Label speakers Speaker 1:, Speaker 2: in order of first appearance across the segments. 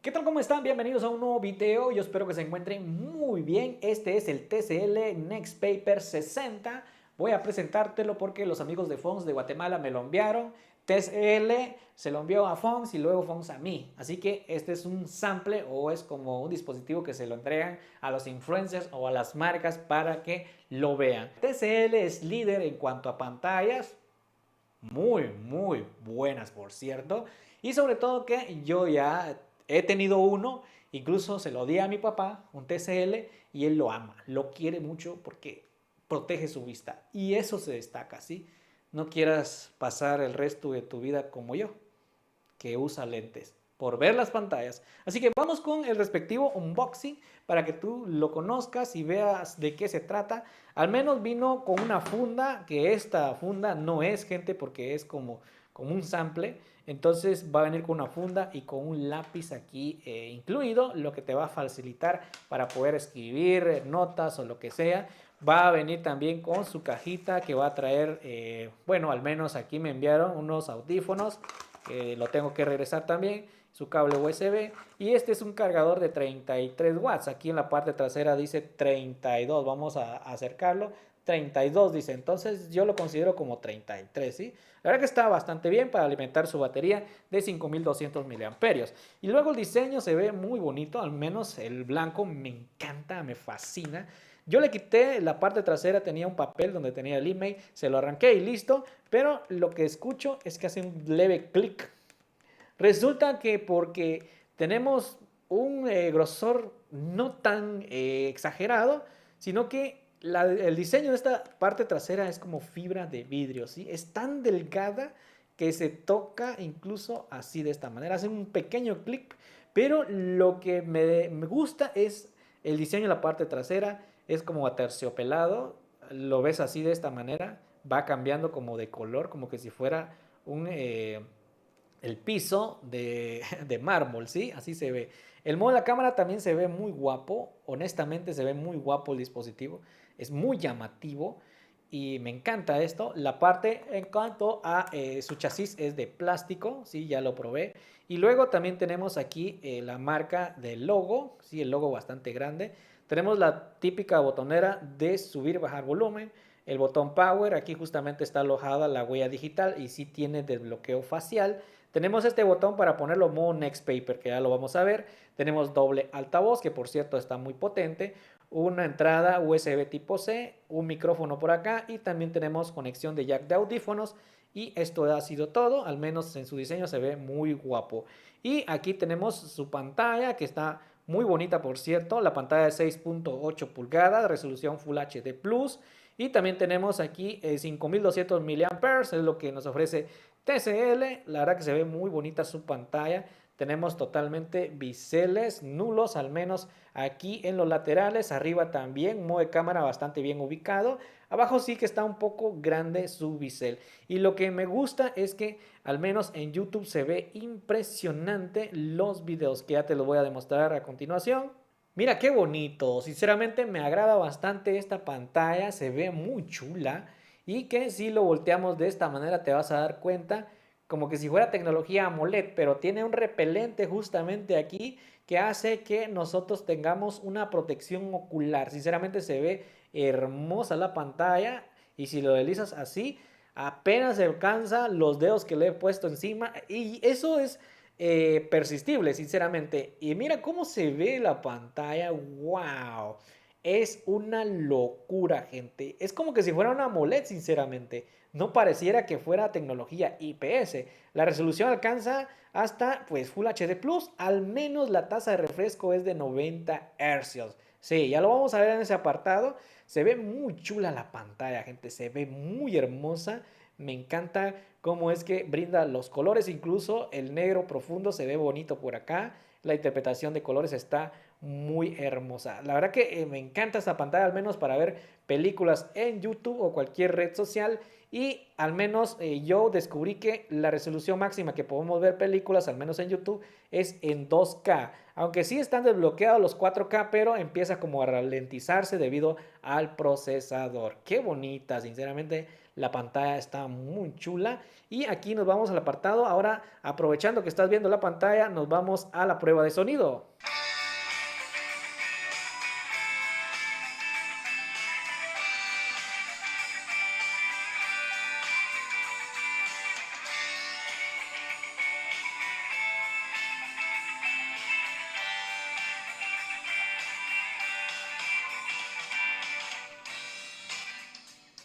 Speaker 1: ¿Qué tal? ¿Cómo están? Bienvenidos a un nuevo video. Yo espero que se encuentren muy bien. Este es el TCL Nextpaper 60. Voy a presentártelo porque los amigos de Fons de Guatemala me lo enviaron. TCL se lo envió a Fons y luego Fons a mí. Así que este es un sample o es como un dispositivo que se lo entregan a los influencers o a las marcas para que lo vean. TCL es líder en cuanto a pantallas. Muy buenas, por cierto. Y sobre todo que yo ya he tenido uno, incluso se lo di a mi papá, un TCL, y él lo ama, lo quiere mucho porque protege su vista. Y eso se destaca, ¿sí? No quieras pasar el resto de tu vida como yo, que usa lentes por ver las pantallas. Así que vamos con el respectivo unboxing para que tú lo conozcas y veas de qué se trata. Al menos vino con una funda, que esta funda no es, gente, porque es como un sample. Entonces va a venir con una funda y con un lápiz aquí incluido, lo que te va a facilitar para poder escribir notas o lo que sea. Va a venir también con su cajita que va a traer, bueno, al menos aquí me enviaron unos audífonos, lo tengo que regresar también, su cable USB, y este es un cargador de 33 watts. Aquí en la parte trasera dice 32, vamos a acercarlo, 32 dice, entonces yo lo considero como 33, ¿sí? La verdad que está bastante bien para alimentar su batería de 5200 miliamperios. Y luego el diseño se ve muy bonito, al menos el blanco me encanta, me fascina. Yo le quité la parte trasera, tenía un papel donde tenía el email, se lo arranqué y listo, pero lo que escucho es que hace un leve clic. Resulta que porque tenemos un grosor no tan exagerado, sino que el diseño de esta parte trasera es como fibra de vidrio, ¿sí? Es tan delgada que se toca incluso así de esta manera, hace un pequeño clic, pero lo que me gusta es el diseño de la parte trasera, es como aterciopelado, lo ves así de esta manera, va cambiando como de color, como que si fuera un el piso de mármol, ¿sí? Así se ve. El modo de la cámara también se ve muy guapo, honestamente se ve muy guapo el dispositivo, es muy llamativo y me encanta esto. La parte en cuanto a su chasis es de plástico, sí, ya lo probé. Y luego también tenemos aquí la marca del logo, sí, el logo bastante grande. Tenemos la típica botonera de subir y bajar volumen. El botón Power, aquí justamente está alojada la huella digital y sí tiene desbloqueo facial. Tenemos este botón para ponerlo en modo Nextpaper, que ya lo vamos a ver. Tenemos doble altavoz, que por cierto está muy potente. Una entrada USB tipo C, un micrófono por acá y también tenemos conexión de jack de audífonos. Y esto ha sido todo, al menos en su diseño se ve muy guapo. Y aquí tenemos su pantalla, que está muy bonita, por cierto. La pantalla de 6.8 pulgadas, resolución Full HD Plus. Y también tenemos aquí 5200 mAh, es lo que nos ofrece TCL. La verdad que se ve muy bonita su pantalla. Tenemos totalmente biseles nulos, al menos aquí en los laterales. Arriba también, modo de cámara bastante bien ubicado. Abajo sí que está un poco grande su bisel. Y lo que me gusta es que al menos en YouTube se ve impresionante los videos, que ya te lo voy a demostrar a continuación. Mira qué bonito, sinceramente me agrada bastante esta pantalla, se ve muy chula y que si lo volteamos de esta manera te vas a dar cuenta como que si fuera tecnología AMOLED, pero tiene un repelente justamente aquí que hace que nosotros tengamos una protección ocular. Sinceramente se ve hermosa la pantalla y si lo deslizas así apenas se alcanza los dedos que le he puesto encima y eso es persistible, sinceramente. Y mira cómo se ve la pantalla. ¡Wow! Es una locura, gente. Es como que si fuera una AMOLED, sinceramente. No pareciera que fuera tecnología IPS. La resolución alcanza hasta pues Full HD Plus. Al menos la tasa de refresco es de 90 Hz. Sí, ya lo vamos a ver en ese apartado. Se ve muy chula la pantalla, gente. Se ve muy hermosa. Me encanta cómo es que brinda los colores, incluso el negro profundo se ve bonito por acá. La interpretación de colores está muy hermosa. La verdad que me encanta esta pantalla, al menos para ver películas en YouTube o cualquier red social. Y al menos yo descubrí que la resolución máxima que podemos ver películas, al menos en YouTube, es en 2K. Aunque sí están desbloqueados los 4K, pero empieza como a ralentizarse debido al procesador. Qué bonita, sinceramente la pantalla está muy chula. Y aquí nos vamos al apartado. Ahora, aprovechando que estás viendo la pantalla, nos vamos a la prueba de sonido.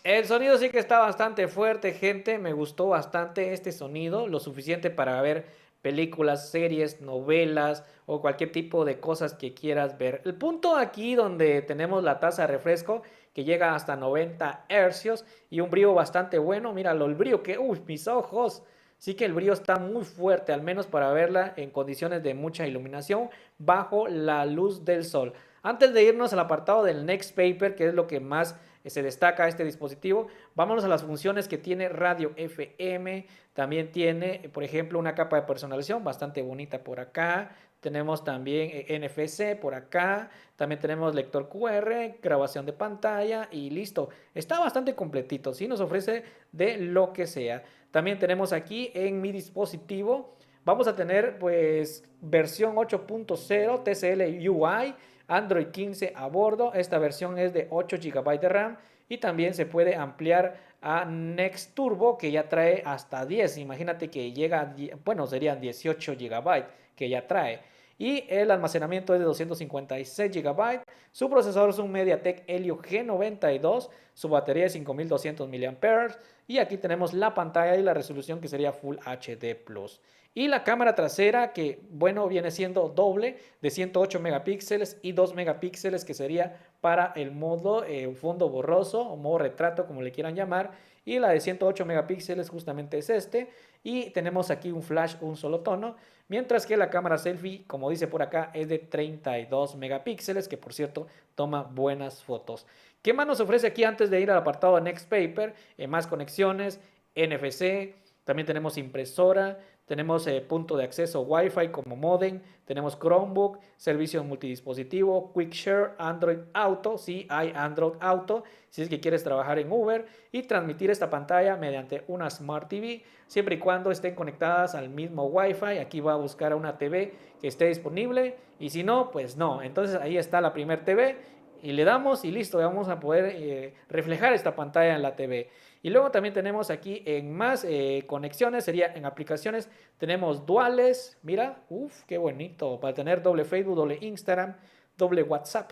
Speaker 1: El sonido sí que está bastante fuerte, gente. Me gustó bastante este sonido, lo suficiente para ver películas, series, novelas o cualquier tipo de cosas que quieras ver. El punto aquí donde tenemos la tasa de refresco que llega hasta 90 hercios y un brillo bastante bueno. Míralo, el brillo que, uy, mis ojos. Sí que el brillo está muy fuerte, al menos para verla en condiciones de mucha iluminación bajo la luz del sol. Antes de irnos al apartado del Next Paper, que es lo que más se destaca este dispositivo, vámonos a las funciones que tiene radio FM. También tiene, por ejemplo, una capa de personalización bastante bonita por acá. Tenemos también NFC por acá. También tenemos lector QR, grabación de pantalla y listo. Está bastante completito, ¿sí? Nos ofrece de lo que sea. También tenemos aquí en mi dispositivo, vamos a tener pues versión 8.0 TCL UI, Android 15 a bordo. Esta versión es de 8 GB de RAM y también se puede ampliar a Next Turbo, que ya trae hasta 10. Imagínate que llega a, bueno, serían 18 GB que ya trae. Y el almacenamiento es de 256 GB. Su procesador es un MediaTek Helio G92. Su batería es 5200 mAh. Y aquí tenemos la pantalla y la resolución que sería Full HD Plus. Y la cámara trasera que, bueno, viene siendo doble de 108 megapíxeles y 2 megapíxeles que sería para el modo fondo borroso o modo retrato, como le quieran llamar. Y la de 108 megapíxeles justamente es este. Y tenemos aquí un flash, un solo tono. Mientras que la cámara selfie, como dice por acá, es de 32 megapíxeles, que por cierto toma buenas fotos. ¿Qué más nos ofrece aquí antes de ir al apartado de Next Paper? Más conexiones, NFC, también tenemos impresora, tenemos punto de acceso Wi-Fi como modem, tenemos Chromebook, servicio multidispositivo, Quick Share, Android Auto, sí hay Android Auto, si es que quieres trabajar en Uber, y transmitir esta pantalla mediante una Smart TV, siempre y cuando estén conectadas al mismo Wi-Fi. Aquí va a buscar una TV que esté disponible, y si no, pues no. Entonces ahí está la primer TV, y le damos y listo, vamos a poder reflejar esta pantalla en la TV. Y luego también tenemos aquí en más conexiones, sería en aplicaciones, tenemos duales, mira, uff, qué bonito, para tener doble Facebook, doble Instagram, doble WhatsApp.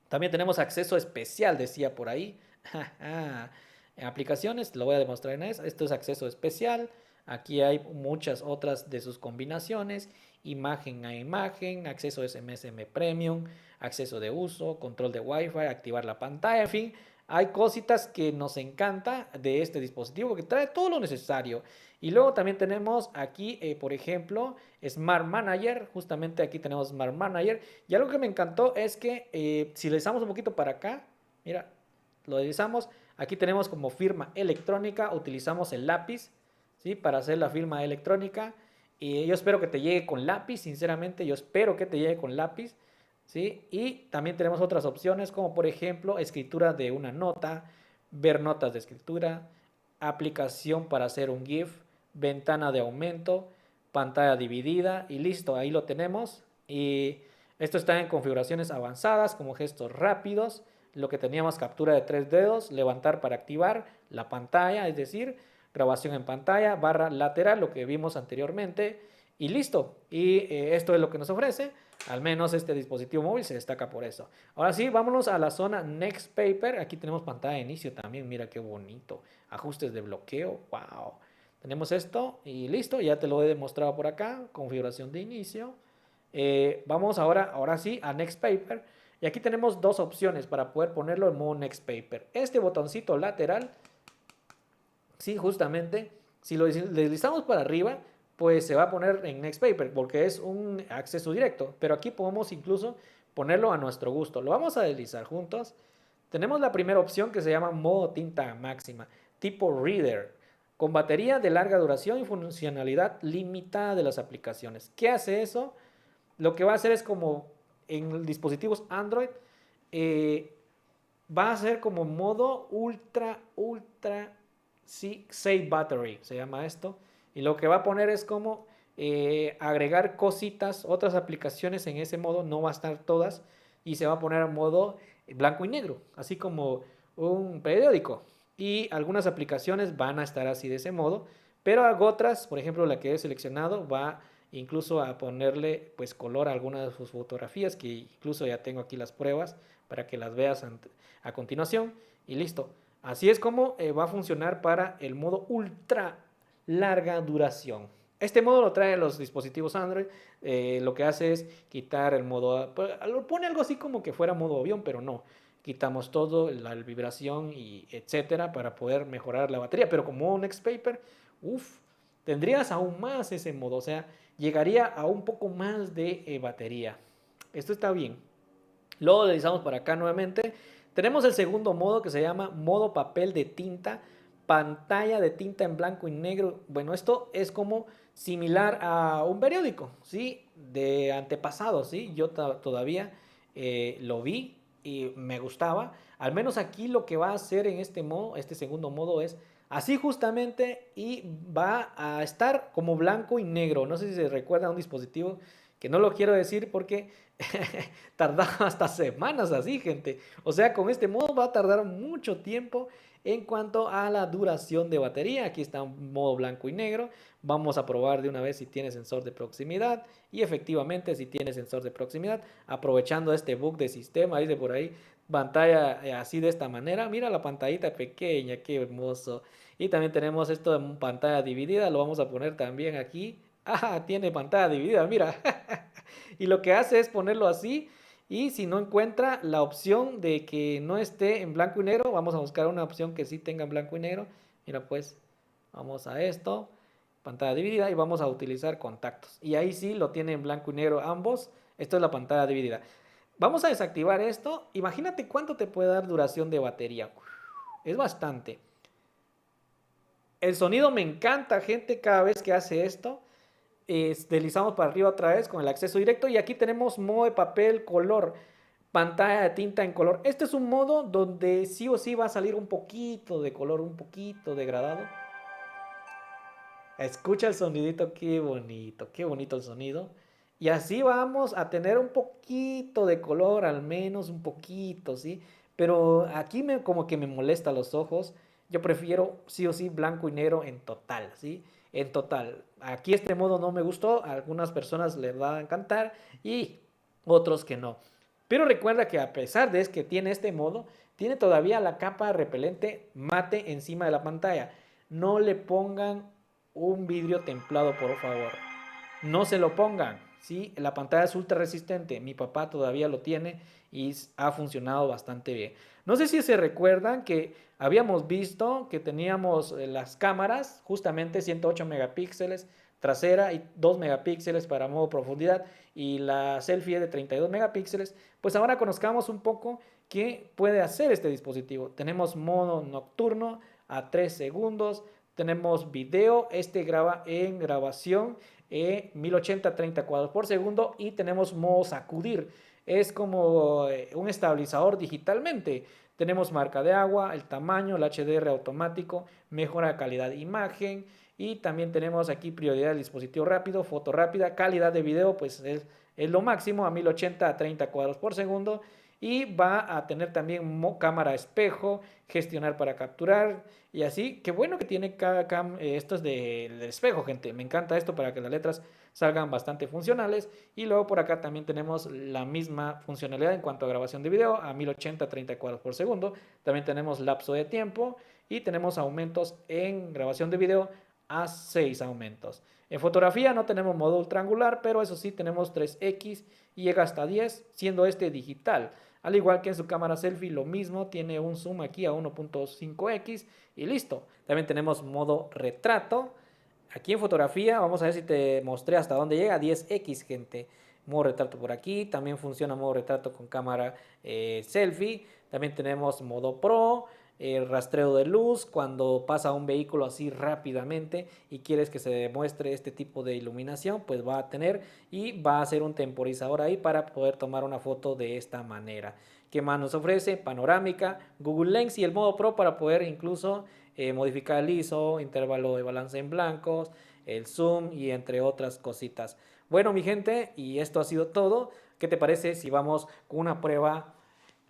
Speaker 1: También tenemos acceso especial, decía por ahí. En aplicaciones, lo voy a demostrar en eso. Esto es acceso especial. Aquí hay muchas otras de sus combinaciones. Imagen a imagen, acceso SMSM Premium, acceso de uso, control de Wi-Fi, activar la pantalla, en fin. Hay cositas que nos encanta de este dispositivo que trae todo lo necesario. Y luego también tenemos aquí, por ejemplo, Smart Manager. Justamente aquí tenemos Smart Manager. Y algo que me encantó es que si le deslizamos un poquito para acá, mira, lo deslizamos. Aquí tenemos como firma electrónica. Utilizamos el lápiz, ¿sí? Para hacer la firma electrónica. Y yo espero que te llegue con lápiz, sinceramente. Yo espero que te llegue con lápiz. ¿Sí? Y también tenemos otras opciones como por ejemplo escritura de una nota, ver notas de escritura, aplicación para hacer un GIF, ventana de aumento, pantalla dividida y listo, ahí lo tenemos. Y esto está en configuraciones avanzadas como gestos rápidos, lo que teníamos captura de 3 dedos, levantar para activar la pantalla, es decir, grabación en pantalla, barra lateral, lo que vimos anteriormente y listo. Y esto es lo que nos ofrece. Al menos este dispositivo móvil se destaca por eso. Ahora sí, vámonos a la zona Next Paper. Aquí tenemos pantalla de inicio también. Mira qué bonito. Ajustes de bloqueo. Wow. Tenemos esto y listo. Ya te lo he demostrado por acá. Configuración de inicio. Vamos ahora sí a Next Paper. Y aquí tenemos dos opciones para poder ponerlo en modo Next Paper. Este botoncito lateral. Sí, justamente. Si lo deslizamos para arriba, pues se va a poner en Next Paper porque es un acceso directo. Pero aquí podemos incluso ponerlo a nuestro gusto. Lo vamos a deslizar juntos. Tenemos la primera opción que se llama modo tinta máxima, tipo Reader, con batería de larga duración y funcionalidad limitada de las aplicaciones. ¿Qué hace eso? Lo que va a hacer es como en dispositivos Android, va a ser como modo ultra sí, Save Battery, se llama esto. Y lo que va a poner es como agregar cositas, otras aplicaciones en ese modo, no va a estar todas, y se va a poner en modo blanco y negro, así como un periódico. Y algunas aplicaciones van a estar así de ese modo, pero otras, por ejemplo la que he seleccionado, va incluso a ponerle pues color a algunas de sus fotografías, que incluso ya tengo aquí las pruebas para que las veas a continuación, y listo. Así es como va a funcionar para el modo ultra larga duración. Este modo lo trae los dispositivos Android. Lo que hace es quitar el modo, lo pone algo así como que fuera modo avión, pero no. Quitamos todo, la vibración y etcétera para poder mejorar la batería. Pero como un Nextpaper, uff, tendrías aún más ese modo. O sea, llegaría a un poco más de batería. Esto está bien. Lo deslizamos para acá nuevamente. Tenemos el segundo modo que se llama modo papel de tinta, pantalla de tinta en blanco y negro. Bueno, esto es como similar a un periódico, ¿sí? De antepasado, ¿sí? Yo todavía lo vi y me gustaba. Al menos aquí lo que va a hacer en este modo, este segundo modo es así justamente y va a estar como blanco y negro. No sé si se recuerda a un dispositivo que no lo quiero decir porque tardaba hasta semanas así, gente. O sea, con este modo va a tardar mucho tiempo en cuanto a la duración de batería. Aquí está un modo blanco y negro. Vamos a probar de una vez si tiene sensor de proximidad. Y efectivamente, si tiene sensor de proximidad, aprovechando este bug de sistema, dice por ahí, pantalla así de esta manera. Mira la pantallita pequeña, qué hermoso. Y también tenemos esto de pantalla dividida. Lo vamos a poner también aquí. Ah, tiene pantalla dividida, mira. Y lo que hace es ponerlo así. Y si no encuentra la opción de que no esté en blanco y negro, vamos a buscar una opción que sí tenga en blanco y negro. Mira pues, vamos a esto, pantalla dividida, y vamos a utilizar contactos. Y ahí sí lo tiene en blanco y negro ambos. Esto es la pantalla dividida. Vamos a desactivar esto. Imagínate cuánto te puede dar duración de batería. Es bastante. El sonido me encanta, gente, cada vez que hace esto. Deslizamos para arriba otra vez con el acceso directo y aquí tenemos modo de papel color, pantalla de tinta en color. Este es un modo donde sí o sí va a salir un poquito de color, un poquito degradado. Escucha el sonidito, qué bonito el sonido. Y así vamos a tener un poquito de color, al menos un poquito, ¿sí? Pero aquí como que me molesta los ojos. Yo prefiero sí o sí blanco y negro en total, ¿sí? En total. Aquí este modo no me gustó, a algunas personas les va a encantar y otros que no. Pero recuerda que a pesar de que tiene este modo, tiene todavía la capa repelente mate encima de la pantalla. No le pongan un vidrio templado, por favor. No se lo pongan, ¿sí? La pantalla es ultra resistente. Mi papá todavía lo tiene y ha funcionado bastante bien. No sé si se recuerdan que habíamos visto que teníamos las cámaras, justamente 108 megapíxeles trasera y 2 megapíxeles para modo profundidad y la selfie de 32 megapíxeles. Pues ahora conozcamos un poco qué puede hacer este dispositivo. Tenemos modo nocturno a 3 segundos, tenemos video, este graba en grabación 1080 30 cuadros por segundo y tenemos modo sacudir, es como un estabilizador digitalmente. Tenemos marca de agua, el tamaño, el HDR automático, mejora calidad de imagen y también tenemos aquí prioridad del dispositivo rápido, foto rápida, calidad de video pues es lo máximo a 1080 a 30 cuadros por segundo y va a tener también cámara espejo, gestionar para capturar y así. Qué bueno que tiene esto es del espejo, gente. Me encanta esto para que las letras salgan bastante funcionales. Y luego por acá también tenemos la misma funcionalidad en cuanto a grabación de video a 1080 30 cuadros por segundo. También tenemos lapso de tiempo y tenemos aumentos en grabación de video a 6 aumentos. En fotografía no tenemos modo triangular, pero eso sí tenemos 3x y llega hasta 10, siendo este digital. Al igual que en su cámara selfie, lo mismo, tiene un zoom aquí a 1.5x y listo. También tenemos modo retrato. Aquí en fotografía, vamos a ver si te mostré hasta dónde llega, 10x, gente. Modo retrato por aquí, también funciona modo retrato con cámara selfie. También tenemos modo pro, rastreo de luz, cuando pasa un vehículo así rápidamente y quieres que se demuestre este tipo de iluminación, pues va a tener y va a ser un temporizador ahí para poder tomar una foto de esta manera. ¿Qué más nos ofrece? Panorámica, Google Lens y el modo Pro para poder incluso modificar el ISO, intervalo de balance en blancos, el zoom y entre otras cositas. Bueno, mi gente, y esto ha sido todo. ¿Qué te parece si vamos con una prueba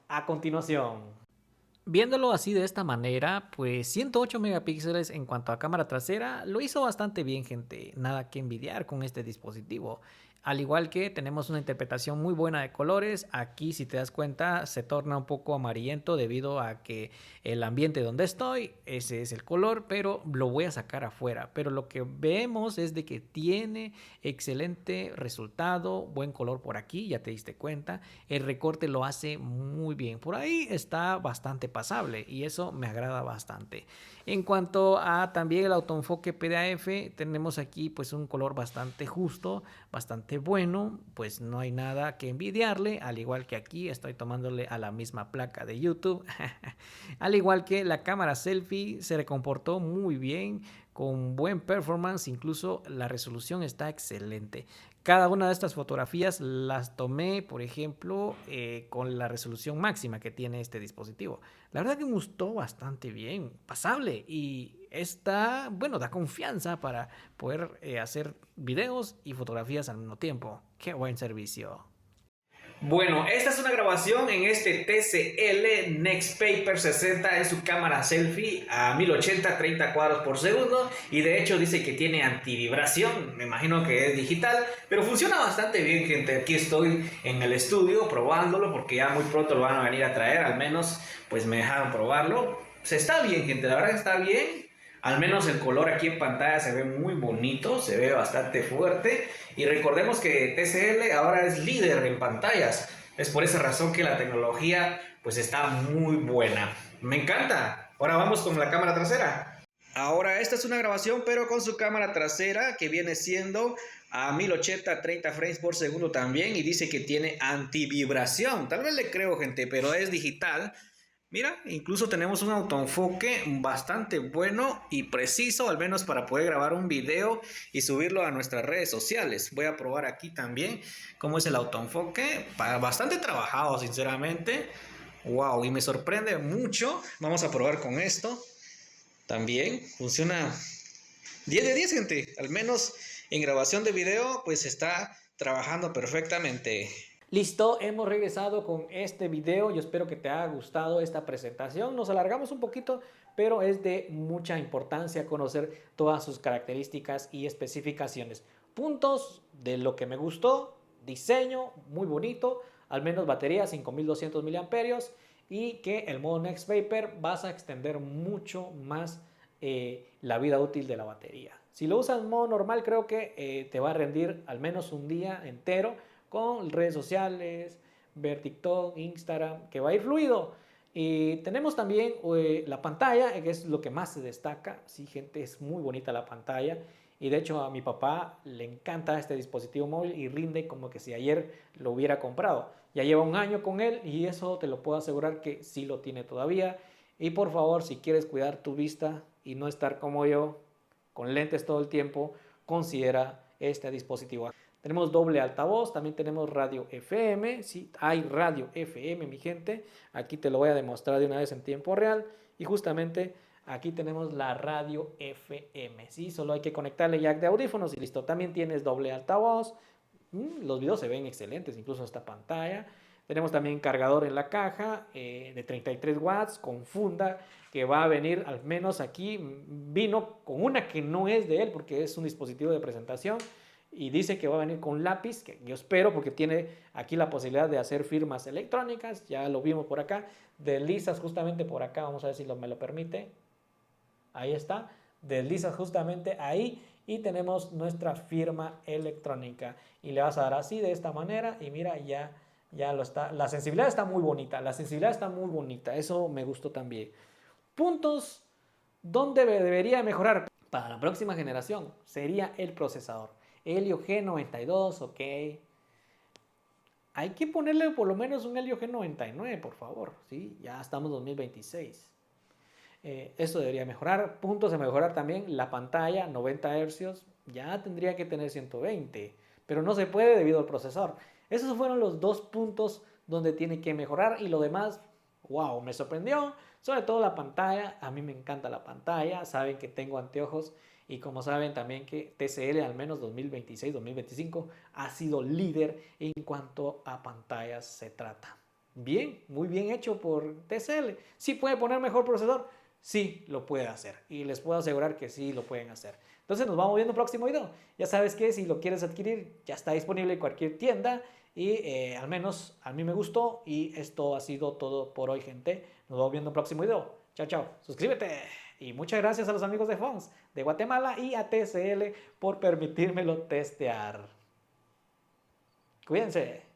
Speaker 1: a continuación? Viéndolo así de esta manera, pues 108 megapíxeles en cuanto a cámara trasera lo hizo bastante bien, gente. Nada que envidiar con este dispositivo. Al igual que tenemos una interpretación muy buena de colores, aquí si te das cuenta se torna un poco amarillento debido a que el ambiente donde estoy, ese es el color, pero lo voy a sacar afuera. Pero lo que vemos es de que tiene excelente resultado, buen color por aquí, ya te diste cuenta. El recorte lo hace muy bien, por ahí está bastante pasable y eso me agrada bastante. En cuanto a también el autoenfoque PDAF, tenemos aquí pues un color bastante justo, bastante bueno, pues no hay nada que envidiarle, al igual que aquí estoy tomándole a la misma placa de YouTube. Al igual que la cámara selfie se comportó muy bien, con buen performance, incluso la resolución está excelente. Cada una de estas fotografías las tomé, por ejemplo, con la resolución máxima que tiene este dispositivo. La verdad que me gustó bastante bien, pasable, y está, bueno, da confianza para poder hacer videos y fotografías al mismo tiempo. ¡Qué buen servicio! Bueno, esta es una grabación en este TCL Nextpaper 60, es su cámara selfie a 1080 30 cuadros por segundo y de hecho dice que tiene antivibración, me imagino que es digital, pero funciona bastante bien, gente. Aquí estoy en el estudio probándolo porque ya muy pronto lo van a venir a traer, al menos pues me dejaron probarlo. Se está bien, gente, la verdad que está bien. Al menos el color aquí en pantalla se ve muy bonito, se ve bastante fuerte. Y recordemos que TCL ahora es líder en pantallas. Es por esa razón que la tecnología pues está muy buena. Me encanta. Ahora vamos con la cámara trasera. Ahora esta es una grabación pero con su cámara trasera que viene siendo a 1080 30 frames por segundo también y dice que tiene antivibración. Tal vez le creo, gente, pero es digital. Mira, incluso tenemos un autoenfoque bastante bueno y preciso, al menos para poder grabar un video y subirlo a nuestras redes sociales. Voy a probar aquí también cómo es el autoenfoque. Bastante trabajado, sinceramente. Wow, y me sorprende mucho. Vamos a probar con esto. También funciona 10 de 10, gente. Al menos en grabación de video, pues está trabajando perfectamente. Listo, hemos regresado con este video. Yo espero que te haya gustado esta presentación. Nos alargamos un poquito, pero es de mucha importancia conocer todas sus características y especificaciones. Puntos de lo que me gustó: diseño muy bonito, al menos batería 5200 miliamperios y que el modo Nextpaper vas a extender mucho más la vida útil de la batería. Si lo usas en modo normal, creo que te va a rendir al menos un día entero con redes sociales, ver TikTok, Instagram, que va a ir fluido. Y tenemos también la pantalla, que es lo que más se destaca. Sí, gente, es muy bonita la pantalla. Y de hecho a mi papá le encanta este dispositivo móvil y rinde como que si ayer lo hubiera comprado. Ya lleva un año con él y eso te lo puedo asegurar que sí lo tiene todavía. Y por favor, si quieres cuidar tu vista y no estar como yo, con lentes todo el tiempo, considera este dispositivo. Tenemos doble altavoz, también tenemos radio FM, sí, hay radio FM, mi gente. Aquí te lo voy a demostrar de una vez en tiempo real. Y justamente aquí tenemos la radio FM, sí, solo hay que conectarle jack de audífonos y listo. También tienes doble altavoz. Los videos se ven excelentes, incluso esta pantalla. Tenemos también cargador en la caja de 33 watts con funda que va a venir, al menos aquí vino con una que no es de él porque es un dispositivo de presentación. Y dice que va a venir con lápiz, que yo espero porque tiene aquí la posibilidad de hacer firmas electrónicas. Ya lo vimos por acá. Deslizas justamente por acá, vamos a ver si me lo permite. Ahí está. Deslizas justamente ahí y tenemos nuestra firma electrónica. Y le vas a dar así de esta manera y mira, ya lo está. La sensibilidad está muy bonita. La sensibilidad está muy bonita. Eso me gustó también. Puntos donde debería mejorar para la próxima generación sería el procesador. Helio G92, ok. Hay que ponerle por lo menos un Helio G99, por favor. ¿Sí? Ya estamos en 2026. Esto debería mejorar. Puntos de mejorar también la pantalla, 90 Hz. Ya tendría que tener 120, pero no se puede debido al procesador. Esos fueron los dos puntos donde tiene que mejorar y lo demás, wow, me sorprendió. Sobre todo la pantalla, a mí me encanta la pantalla, saben que tengo anteojos y como saben también que TCL al menos 2026-2025 ha sido líder en cuanto a pantallas se trata. Bien, muy bien hecho por TCL. ¿Sí puede poner mejor procesador? Sí, lo puede hacer y les puedo asegurar que sí lo pueden hacer. Entonces nos vamos viendo en el próximo video. Ya sabes que si lo quieres adquirir ya está disponible en cualquier tienda y al menos a mí me gustó y esto ha sido todo por hoy, gente. Nos vamos viendo en el próximo video. Chao, chao. Suscríbete. Y muchas gracias a los amigos de Phones de Guatemala y a TCL por permitírmelo testear. Cuídense.